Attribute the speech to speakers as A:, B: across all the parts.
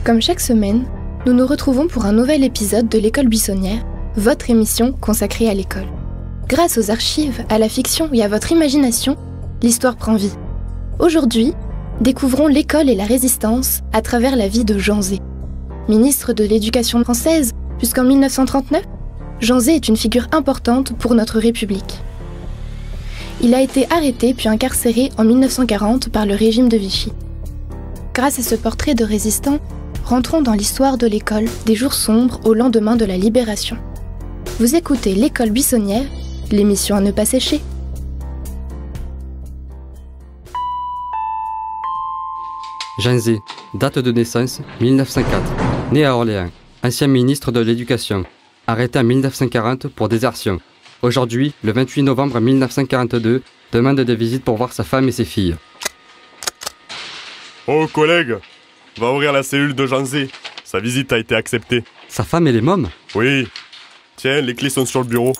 A: Comme chaque semaine, nous nous retrouvons pour un nouvel épisode de l'École Buissonnière, votre émission consacrée à l'école. Grâce aux archives, à la fiction et à votre imagination, l'histoire prend vie. Aujourd'hui, découvrons l'école et la résistance à travers la vie de Jean Zay. Ministre de l'Éducation française jusqu'en 1939, Jean Zay est une figure importante pour notre République. Il a été arrêté puis incarcéré en 1940 par le régime de Vichy. Grâce à ce portrait de résistant, rentrons dans l'histoire de l'école des jours sombres au lendemain de la Libération. Vous écoutez l'École Buissonnière, l'émission à ne pas sécher.
B: Jean Zay, date de naissance 1904, né à Orléans, ancien ministre de l'Éducation, arrêté en 1940 pour désertion. Aujourd'hui, le 28 novembre 1942, demande de visite pour voir sa femme et ses filles.
C: Oh collègue, va ouvrir la cellule de Jean Zay. Sa visite a été acceptée.
B: Sa femme et les mômes?
C: Oui. Tiens, les clés sont sur le bureau.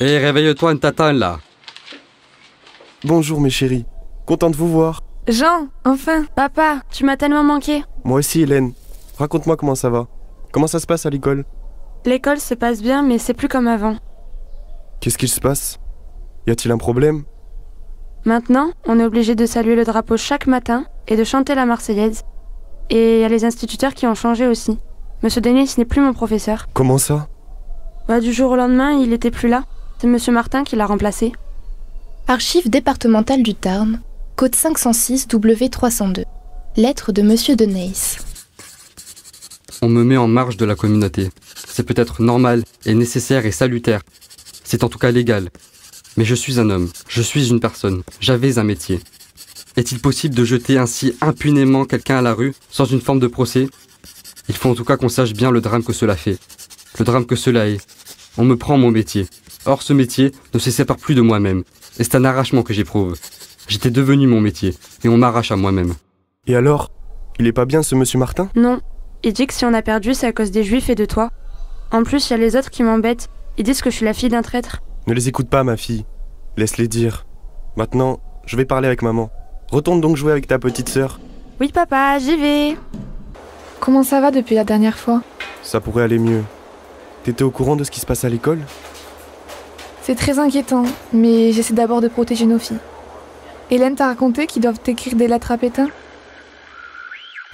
B: Hé, réveille-toi, on t'attend là.
D: Bonjour mes chéris, content de vous voir.
E: Jean, enfin, papa, tu m'as tellement manqué.
D: Moi aussi Hélène, raconte-moi comment ça va. Comment ça se passe à l'école?
E: L'école se passe bien, mais c'est plus comme avant.
D: Qu'est-ce qu'il se passe? Y a-t-il un problème?
E: Maintenant, on est obligé de saluer le drapeau chaque matin et de chanter la Marseillaise. Et il y a les instituteurs qui ont changé aussi. Monsieur Denis n'est plus mon professeur.
D: Comment ça?
E: Du jour au lendemain, il était plus là. C'est Monsieur Martin qui l'a remplacé.
A: Archives départementales du Tarn, code 506 W302. Lettre de Monsieur de Neisse.
B: On me met en marge de la communauté. C'est peut-être normal et nécessaire et salutaire. C'est en tout cas légal. Mais je suis un homme, je suis une personne, j'avais un métier. Est-il possible de jeter ainsi impunément quelqu'un à la rue, sans une forme de procès? Il faut en tout cas qu'on sache bien le drame que cela fait. Le drame que cela est. On me prend mon métier. Or ce métier ne se sépare plus de moi-même. Et c'est un arrachement que j'éprouve. J'étais devenu mon métier, et on m'arrache à moi-même.
D: Et alors? Il est pas bien ce monsieur Martin?
E: Non, il dit que si on a perdu, c'est à cause des Juifs et de toi. En plus, il y a les autres qui m'embêtent. Ils disent que je suis la fille d'un traître.
D: Ne les écoute pas ma fille, laisse-les dire. Maintenant, je vais parler avec maman. Retourne donc jouer avec ta petite sœur.
E: Oui papa, j'y vais.
F: Comment ça va depuis la dernière fois?
D: Ça pourrait aller mieux. T'étais au courant de ce qui se passe à l'école?
F: C'est très inquiétant, mais j'essaie d'abord de protéger nos filles. Hélène t'a raconté qu'ils doivent écrire des lettres à Pétain?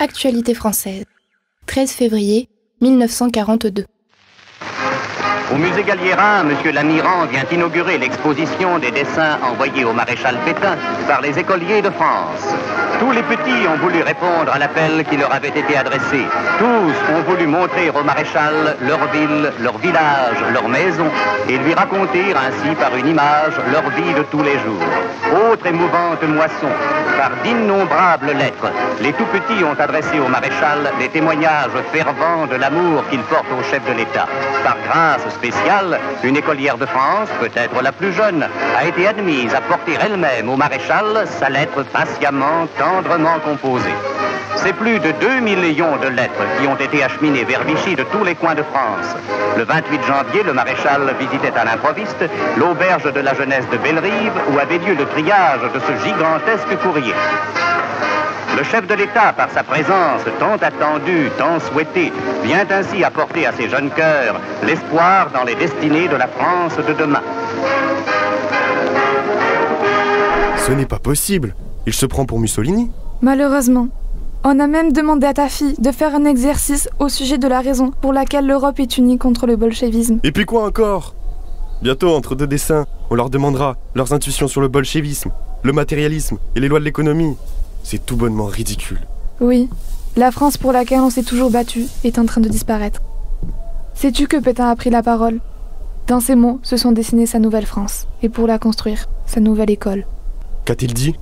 A: Actualité française. 13 février 1942.
G: Au musée Galliérin, M. Lamiran vient inaugurer l'exposition des dessins envoyés au maréchal Pétain par les écoliers de France. Tous les petits ont voulu répondre à l'appel qui leur avait été adressé. Tous ont voulu montrer au maréchal leur ville, leur village, leur maison et lui raconter ainsi par une image leur vie de tous les jours. Autre émouvante moisson, par d'innombrables lettres, les tout petits ont adressé au maréchal des témoignages fervents de l'amour qu'il porte au chef de l'État. Par grâce spéciale, une écolière de France, peut-être la plus jeune, a été admise à porter elle-même au maréchal sa lettre patiemment, tendrement composée. C'est plus de 2 millions de lettres qui ont été acheminées vers Vichy de tous les coins de France. Le 28 janvier, le maréchal visitait à l'improviste l'auberge de la jeunesse de Bellerive où avait lieu le triage de ce gigantesque courrier. Le chef de l'État, par sa présence tant attendue, tant souhaitée, vient ainsi apporter à ces jeunes cœurs l'espoir dans les destinées de la France de demain.
D: Ce n'est pas possible. Il se prend pour Mussolini.
F: Malheureusement. On a même demandé à ta fille de faire un exercice au sujet de la raison pour laquelle l'Europe est unie contre le bolchevisme.
D: Et puis quoi encore? Bientôt, entre deux dessins, on leur demandera leurs intuitions sur le bolchevisme, le matérialisme et les lois de l'économie. C'est tout bonnement ridicule.
F: Oui, la France pour laquelle on s'est toujours battu est en train de disparaître. Sais-tu que Pétain a pris la parole? Dans ses mots se sont dessinées sa nouvelle France, et pour la construire, sa nouvelle école.
D: Qu'a-t-il dit?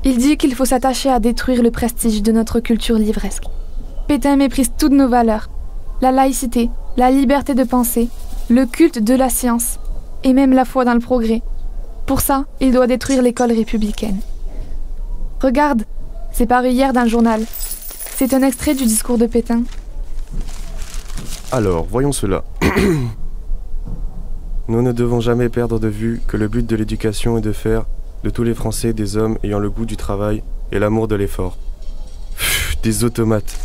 F: Il dit qu'il faut s'attacher à détruire le prestige de notre culture livresque. Pétain méprise toutes nos valeurs, la laïcité, la liberté de penser, le culte de la science, et même la foi dans le progrès. Pour ça, il doit détruire l'école républicaine. Regarde, c'est paru hier dans le journal. C'est un extrait du discours de Pétain.
D: Alors, voyons cela. Nous ne devons jamais perdre de vue que le but de l'éducation est de faire de tous les Français, des hommes ayant le goût du travail et l'amour de l'effort. Des automates.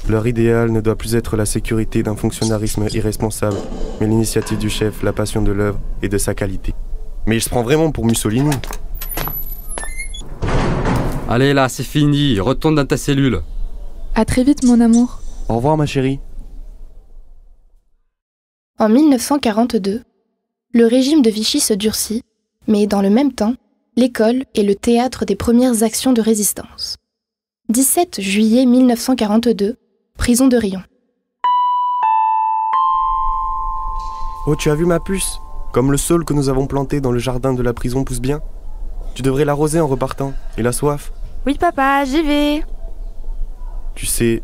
D: Leur idéal ne doit plus être la sécurité d'un fonctionnarisme irresponsable, mais l'initiative du chef, la passion de l'œuvre et de sa qualité. Mais il se prend vraiment pour Mussolini.
B: Allez là, c'est fini, retourne dans ta cellule.
F: À très vite, mon amour.
D: Au revoir, ma chérie.
A: En 1942, le régime de Vichy se durcit, mais dans le même temps, l'école est le théâtre des premières actions de résistance. 17 juillet 1942, prison de Riom.
D: Oh, tu as vu ma puce? Comme le saule que nous avons planté dans le jardin de la prison pousse bien. Tu devrais l'arroser en repartant. Il a soif.
E: Oui, papa, j'y vais.
D: Tu sais,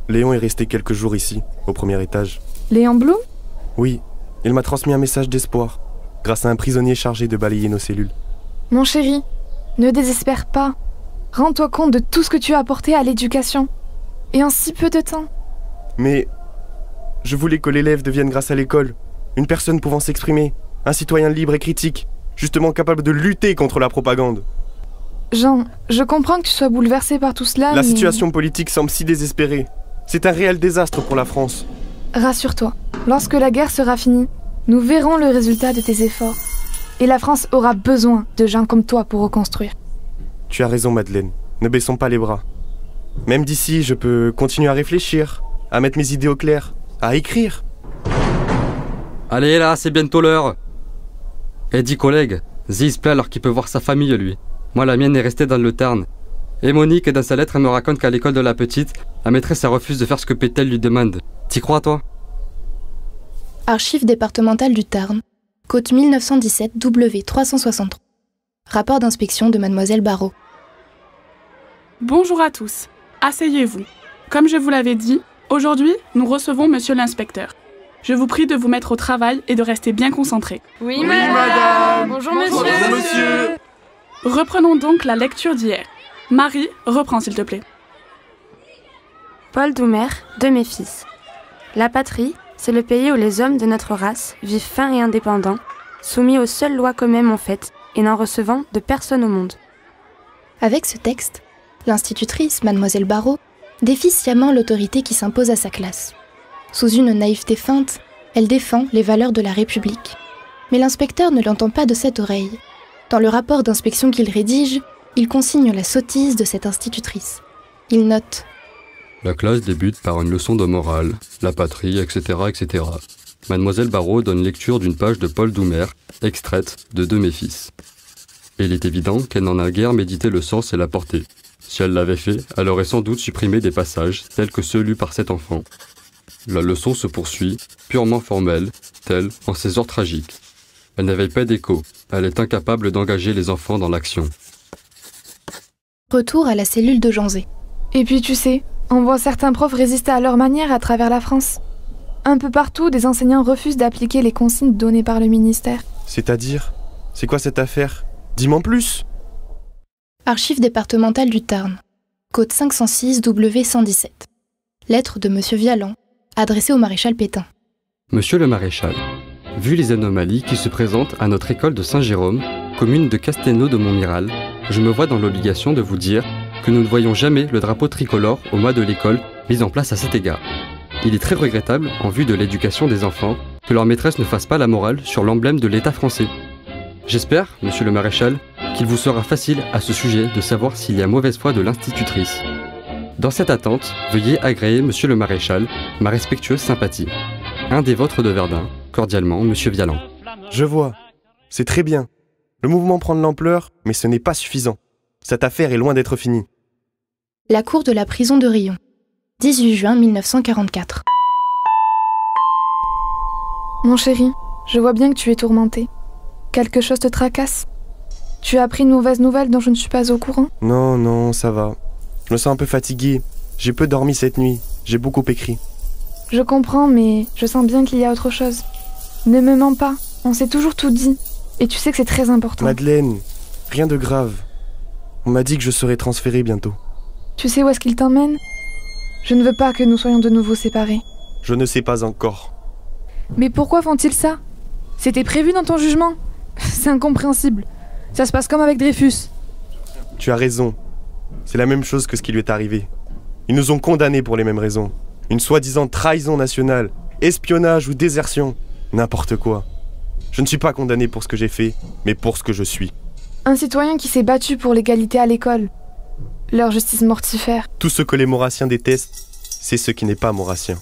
D: Léon est resté quelques jours ici, au premier étage.
F: Léon Blum?
D: Oui, il m'a transmis un message d'espoir, grâce à un prisonnier chargé de balayer nos cellules.
F: Mon chéri, ne désespère pas. Rends-toi compte de tout ce que tu as apporté à l'éducation. Et en si peu de temps.
D: Mais je voulais que l'élève devienne grâce à l'école, une personne pouvant s'exprimer, un citoyen libre et critique, justement capable de lutter contre la propagande.
F: Jean, je comprends que tu sois bouleversé par tout cela,
D: La
F: mais...
D: situation politique semble si désespérée. C'est un réel désastre pour la France.
F: Rassure-toi, lorsque la guerre sera finie, nous verrons le résultat de tes efforts. Et la France aura besoin de gens comme toi pour reconstruire.
D: Tu as raison, Madeleine. Ne baissons pas les bras. Même d'ici, je peux continuer à réfléchir, à mettre mes idées au clair, à écrire.
B: Allez là, c'est bientôt l'heure. Et dis collègue, Zi se plaint alors qu'il peut voir sa famille lui. Moi la mienne est restée dans le Tarn. Et Monique, dans sa lettre, elle me raconte qu'à l'école de la petite, la maîtresse elle refuse de faire ce que Pétel lui demande. T'y crois toi?
A: Archives départementales du Tarn, côte 1917 W363. Rapport d'inspection de Mademoiselle Barrault.
H: Bonjour à tous. Asseyez-vous. Comme je vous l'avais dit, aujourd'hui, nous recevons monsieur l'inspecteur. Je vous prie de vous mettre au travail et de rester bien concentrés.
E: Oui,
C: madame.
E: Bonjour,
C: Bonjour, monsieur.
H: Reprenons donc la lecture d'hier. Marie, reprends s'il te plaît.
E: Paul Doumer, de mes fils. La patrie, c'est le pays où les hommes de notre race vivent fins et indépendants, soumis aux seules lois qu'eux-mêmes ont faites et n'en recevant de personne au monde.
A: Avec ce texte, l'institutrice, Mademoiselle Barrault, défie sciemment l'autorité qui s'impose à sa classe. Sous une naïveté feinte, elle défend les valeurs de la République. Mais l'inspecteur ne l'entend pas de cette oreille. Dans le rapport d'inspection qu'il rédige, il consigne la sottise de cette institutrice. Il note «
B: La classe débute par une leçon de morale, la patrie, etc. etc. Mademoiselle Barrault donne lecture d'une page de Paul Doumer, extraite de Deux mes fils. Et il est évident qu'elle n'en a guère médité le sens et la portée. Si elle l'avait fait, elle aurait sans doute supprimé des passages tels que ceux lus par cet enfant. La leçon se poursuit, purement formelle, telle en ces heures tragiques. Elle n'avait pas d'écho, elle est incapable d'engager les enfants dans l'action. »
A: Retour à la cellule de Janzé.
F: Et puis tu sais, on voit certains profs résister à leur manière à travers la France. Un peu partout, des enseignants refusent d'appliquer les consignes données par le ministère.
D: C'est-à-dire? C'est quoi cette affaire? Dis-moi en plus.
A: Archives départementales du Tarn, côte 506 W117. Lettre de Monsieur Vialan, adressée au maréchal Pétain.
B: Monsieur le maréchal, vu les anomalies qui se présentent à notre école de Saint-Jérôme, commune de Castelnau de Montmiral, je me vois dans l'obligation de vous dire que nous ne voyons jamais le drapeau tricolore au mât de l'école mis en place à cet égard. Il est très regrettable, en vue de l'éducation des enfants, que leur maîtresse ne fasse pas la morale sur l'emblème de l'État français. J'espère, monsieur le maréchal, qu'il vous sera facile à ce sujet de savoir s'il y a mauvaise foi de l'institutrice. Dans cette attente, veuillez agréer, monsieur le maréchal, ma respectueuse sympathie. Un des vôtres de Verdun, cordialement, monsieur Vialan.
D: Je vois. C'est très bien. Le mouvement prend de l'ampleur, mais ce n'est pas suffisant. Cette affaire est loin d'être finie.
A: La cour de la prison de Riom, 18 juin 1944.
F: Mon chéri, je vois bien que tu es tourmenté. Quelque chose te tracasse? Tu as appris une mauvaise nouvelle dont je ne suis pas au courant?
D: Non, non, ça va. Je me sens un peu fatigué. J'ai peu dormi cette nuit. J'ai beaucoup écrit.
F: Je comprends, mais je sens bien qu'il y a autre chose. Ne me mens pas, on s'est toujours tout dit. Et tu sais que c'est très important.
D: Madeleine, rien de grave. On m'a dit que je serais transféré bientôt.
F: Tu sais où est-ce qu'il t'emmène? Je ne veux pas que nous soyons de nouveau séparés.
D: Je ne sais pas encore.
F: Mais pourquoi font-ils ça? C'était prévu dans ton jugement? C'est incompréhensible. Ça se passe comme avec Dreyfus.
D: Tu as raison. C'est la même chose que ce qui lui est arrivé. Ils nous ont condamnés pour les mêmes raisons. Une soi-disant trahison nationale, espionnage ou désertion. N'importe quoi. Je ne suis pas condamné pour ce que j'ai fait, mais pour ce que je suis.
F: Un citoyen qui s'est battu pour l'égalité à l'école. Leur justice mortifère.
D: Tout ce que les maurassiens détestent, c'est ce qui n'est pas maurassien.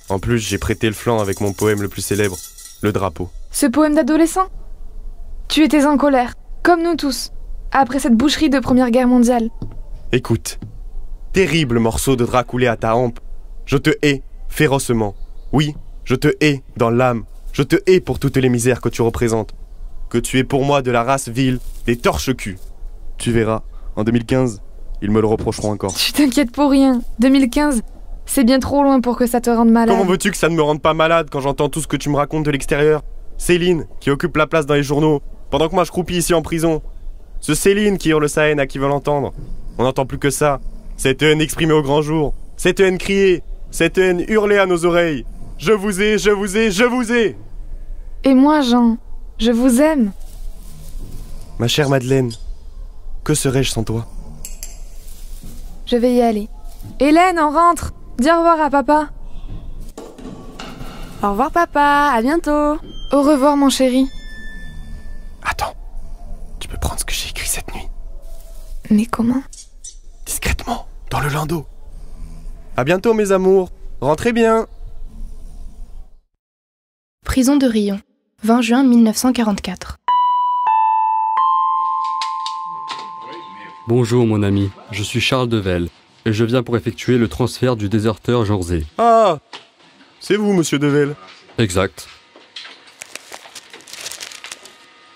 D: En plus, j'ai prêté le flanc avec mon poème le plus célèbre, Le Drapeau.
F: Ce poème d'adolescent? Tu étais en colère, comme nous tous, après cette boucherie de Première Guerre mondiale.
D: Écoute, terrible morceau de drap coulé à ta hampe. Je te hais, férocement. Oui, je te hais dans l'âme. Je te hais pour toutes les misères que tu représentes. Que tu es pour moi de la race vile, des torches-culs. Tu verras, en 2015, ils me le reprocheront encore.
F: Tu t'inquiètes pour rien. 2015, c'est bien trop loin pour que ça te rende malade.
D: Comment veux-tu que ça ne me rende pas malade quand j'entends tout ce que tu me racontes de l'extérieur? Céline, qui occupe la place dans les journaux, pendant que moi je croupis ici en prison. Ce Céline qui hurle sa haine à qui veut l'entendre. On n'entend plus que ça. Cette haine exprimée au grand jour. Cette haine criée. Cette haine hurlée à nos oreilles. Je vous ai, je vous ai, je vous ai.
F: Et moi, Jean, je vous aime.
D: Ma chère Madeleine, que serais-je sans toi?
F: Je vais y aller. Hélène, on rentre. Dis au revoir à papa.
E: Au revoir papa, à bientôt.
F: Au revoir mon chéri.
D: Attends, tu peux prendre ce que j'ai écrit cette nuit.
F: Mais comment?
D: Discrètement, dans le landau. À bientôt mes amours, rentrez bien.
A: Prison de Riom, 20 juin 1944.
B: Bonjour mon ami, je suis Charles Devel, et je viens pour effectuer le transfert du déserteur Jean Zé.
D: Ah, c'est vous monsieur Devel.
B: Exact.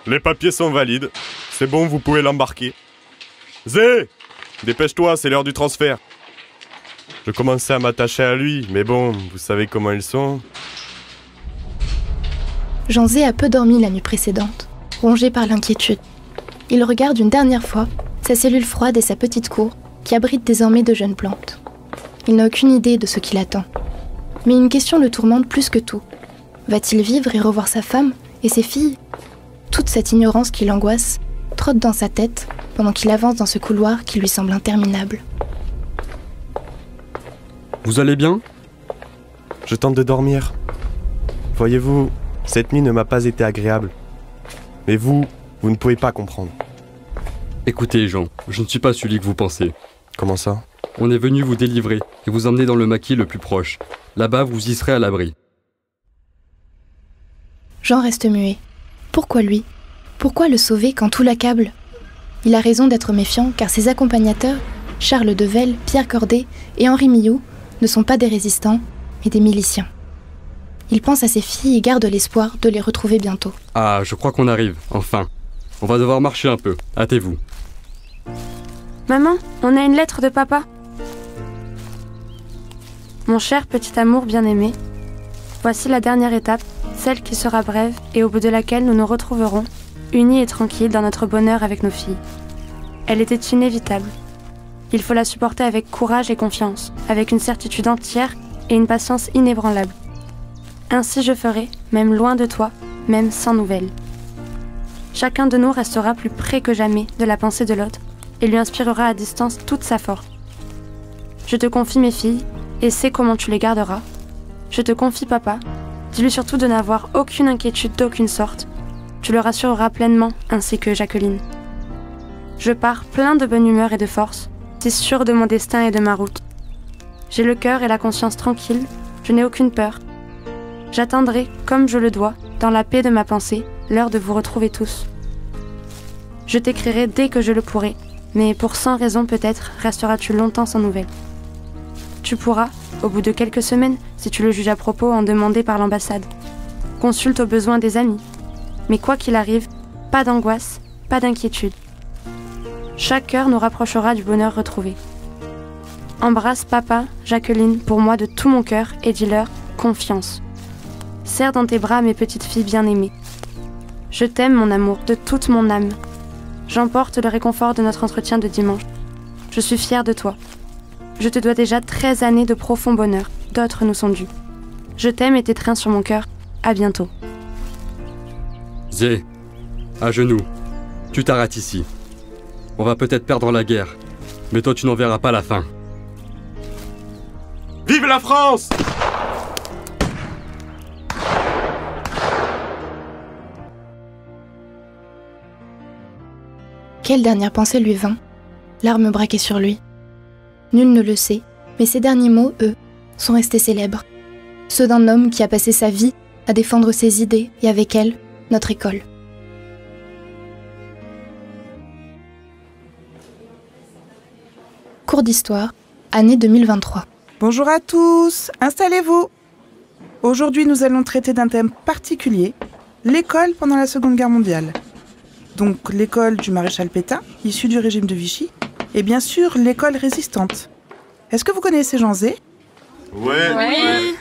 C: Les papiers sont valides. C'est bon, vous pouvez l'embarquer. Zé! Dépêche-toi, c'est l'heure du transfert. Je commençais à m'attacher à lui, mais bon, vous savez comment ils sont.
A: Jean Zé a peu dormi la nuit précédente, rongé par l'inquiétude. Il regarde une dernière fois sa cellule froide et sa petite cour, qui abrite désormais de jeunes plantes. Il n'a aucune idée de ce qui l'attend. Mais une question le tourmente plus que tout. Va-t-il vivre et revoir sa femme et ses filles? Toute cette ignorance qui l'angoisse trotte dans sa tête pendant qu'il avance dans ce couloir qui lui semble interminable.
B: Vous allez bien?
D: Je tente de dormir. Voyez-vous, cette nuit ne m'a pas été agréable. Mais vous ne pouvez pas comprendre.
B: Écoutez Jean, je ne suis pas celui que vous pensez.
D: Comment ça?
B: On est venu vous délivrer et vous emmener dans le maquis le plus proche. Là-bas, vous y serez à l'abri.
A: Jean reste muet. Pourquoi lui? Pourquoi le sauver quand tout l'accable? Il a raison d'être méfiant car ses accompagnateurs, Charles Devel, Pierre Cordet et Henri Millou, ne sont pas des résistants, mais des miliciens. Il pense à ses filles et garde l'espoir de les retrouver bientôt.
B: Ah, je crois qu'on arrive, enfin. On va devoir marcher un peu, hâtez-vous.
E: Maman, on a une lettre de papa. Mon cher petit amour bien-aimé, voici la dernière étape, celle qui sera brève et au bout de laquelle nous nous retrouverons, unis et tranquilles dans notre bonheur avec nos filles. Elle était inévitable. Il faut la supporter avec courage et confiance, avec une certitude entière et une patience inébranlable. Ainsi je ferai, même loin de toi, même sans nouvelles. Chacun de nous restera plus près que jamais de la pensée de l'autre et lui inspirera à distance toute sa force. Je te confie mes filles et sais comment tu les garderas. Je te confie papa, dis-lui surtout de n'avoir aucune inquiétude d'aucune sorte. Tu le rassureras pleinement, ainsi que Jacqueline. Je pars plein de bonne humeur et de force, si sûr de mon destin et de ma route. J'ai le cœur et la conscience tranquille, je n'ai aucune peur. J'attendrai, comme je le dois, dans la paix de ma pensée, l'heure de vous retrouver tous. Je t'écrirai dès que je le pourrai, mais pour 100 raisons peut-être resteras-tu longtemps sans nouvelles. Tu pourras, au bout de quelques semaines, si tu le juges à propos, en demander par l'ambassade. Consulte aux besoins des amis. Mais quoi qu'il arrive, pas d'angoisse, pas d'inquiétude. Chaque heure nous rapprochera du bonheur retrouvé. Embrasse papa, Jacqueline, pour moi de tout mon cœur et dis-leur confiance. Serre dans tes bras mes petites filles bien-aimées. Je t'aime, mon amour, de toute mon âme. J'emporte le réconfort de notre entretien de dimanche. Je suis fière de toi. Je te dois déjà 13 années de profond bonheur. D'autres nous sont dus. Je t'aime et t'étreins sur mon cœur. À bientôt.
B: Zé, à genoux. Tu t'arrêtes ici. On va peut-être perdre la guerre, mais toi tu n'en verras pas la fin.
C: Vive la France!
A: Quelle dernière pensée lui vint? L'arme braquée sur lui. Nul ne le sait, mais ces derniers mots, eux, sont restés célèbres. Ceux d'un homme qui a passé sa vie à défendre ses idées et avec elles, notre école. Cours d'histoire, année 2023.
I: Bonjour à tous, installez-vous. Aujourd'hui, nous allons traiter d'un thème particulier, l'école pendant la Seconde Guerre mondiale. Donc l'école du maréchal Pétain, issue du régime de Vichy, et bien sûr l'école résistante. Est-ce que vous connaissez Jean Zay?
C: Ouais.
H: Oui.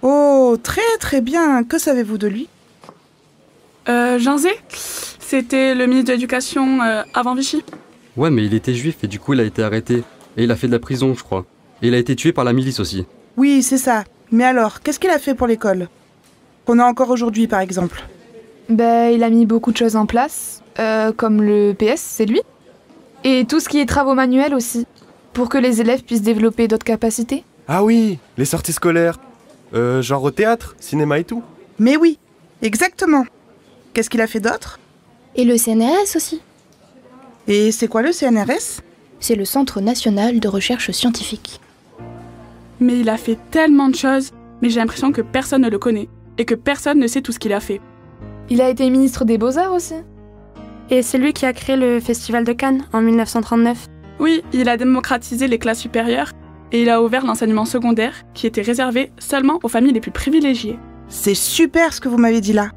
I: Oh, très très bien, que savez-vous de lui?
H: Jean Zay, c'était le ministre de l'Éducation avant Vichy.
B: Ouais, mais il était juif et du coup il a été arrêté. Et il a fait de la prison, je crois. Et il a été tué par la milice aussi.
I: Oui, c'est ça. Mais alors, qu'est-ce qu'il a fait pour l'école? Qu'on a encore aujourd'hui par exemple?
F: Il a mis beaucoup de choses en place, comme le PS, c'est lui. Et tout ce qui est travaux manuels aussi, pour que les élèves puissent développer d'autres capacités.
D: Ah oui, les sorties scolaires. Genre au théâtre, cinéma et tout.
I: Mais oui, exactement. Qu'est-ce qu'il a fait d'autre?
A: Et le CNRS aussi.
I: Et c'est quoi le CNRS?
A: C'est le Centre national de recherche scientifique.
H: Mais il a fait tellement de choses, mais j'ai l'impression que personne ne le connaît, et que personne ne sait tout ce qu'il a fait.
F: Il a été ministre des Beaux-Arts aussi.
E: Et c'est lui qui a créé le Festival de Cannes en 1939.
H: Oui, il a démocratisé les classes supérieures, et il a ouvert l'enseignement secondaire, qui était réservé seulement aux familles les plus privilégiées.
I: C'est super ce que vous m'avez dit là.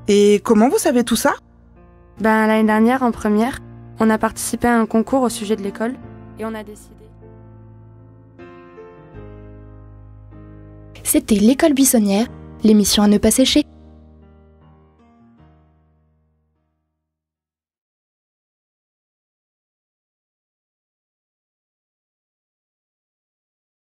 I: Et comment vous savez tout ça?
E: L'année dernière, en première, on a participé à un concours au sujet de l'école, et on a décidé...
A: C'était l'École buissonnière, l'émission à ne pas sécher.